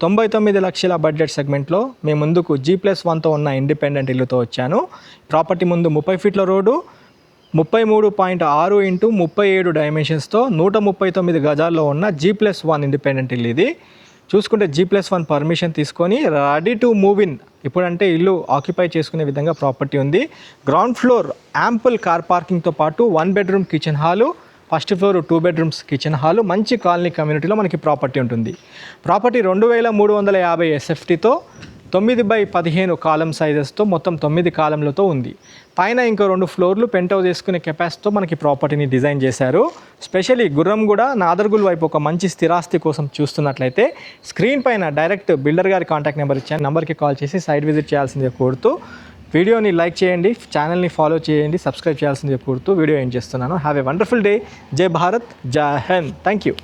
99 లక్షల బడ్జెట్ సెగ్మెంట్లో మేము ముందుకు G+1తో ఉన్న ఇండిపెండెంట్ ఇల్లుతో వచ్చాను. ప్రాపర్టీ ముందు 30 ఫీట్ల రోడ్డు, 33.6 ఇంటూ 37 డైమెన్షన్స్తో 139 గజాల్లో ఉన్న G+1 ఇండిపెండెంట్ ఇల్లు ఇది. చూసుకుంటే G+1 పర్మిషన్ తీసుకొని రెడీ టు మూవ్ ఇన్, ఇప్పుడంటే ఇల్లు ఆక్యుపై చేసుకునే విధంగా ప్రాపర్టీ ఉంది. గ్రౌండ్ ఫ్లోర్ యాంపుల్ కార్ పార్కింగ్తో పాటు 1 bedroom kitchen hall, first floor 2 bedrooms kitchen hall, మంచి కాలనీ కమ్యూనిటీలో మనకి ప్రాపర్టీ ఉంటుంది. ప్రాపర్టీ 2350 SFTతో 9x15 కాలం సైజెస్తో మొత్తం 9 కాలంలతో ఉంది. పైన ఇంకో 2 ఫ్లోర్లు పెంట్ హౌస్ చేసుకునే కెపాసిటీతో మనకి ప్రాపర్టీని డిజైన్ చేశారు. స్పెషల్లీ గుర్రంగూడ నాదర్గుల్ వైపు ఒక మంచి స్థిరాస్తి కోసం చూస్తున్నట్లయితే స్క్రీన్ పైన డైరెక్ట్ బిల్డర్ గారి కాంటాక్ట్ నెంబర్ ఇచ్చాను, నెంబర్కి కాల్ చేసి సైట్ విజిట్ చేయాల్సిందే కోరుతూ, వీడియోని లైక్ చేయండి, ఛానల్ని ఫాలో చేయండి, సబ్స్క్రైబ్ చేయాల్సిందే కోరుతూ వీడియో ఏం చేస్తున్నాను. Have a wonderful day. జై భారత్, జై హింద్. Thank you.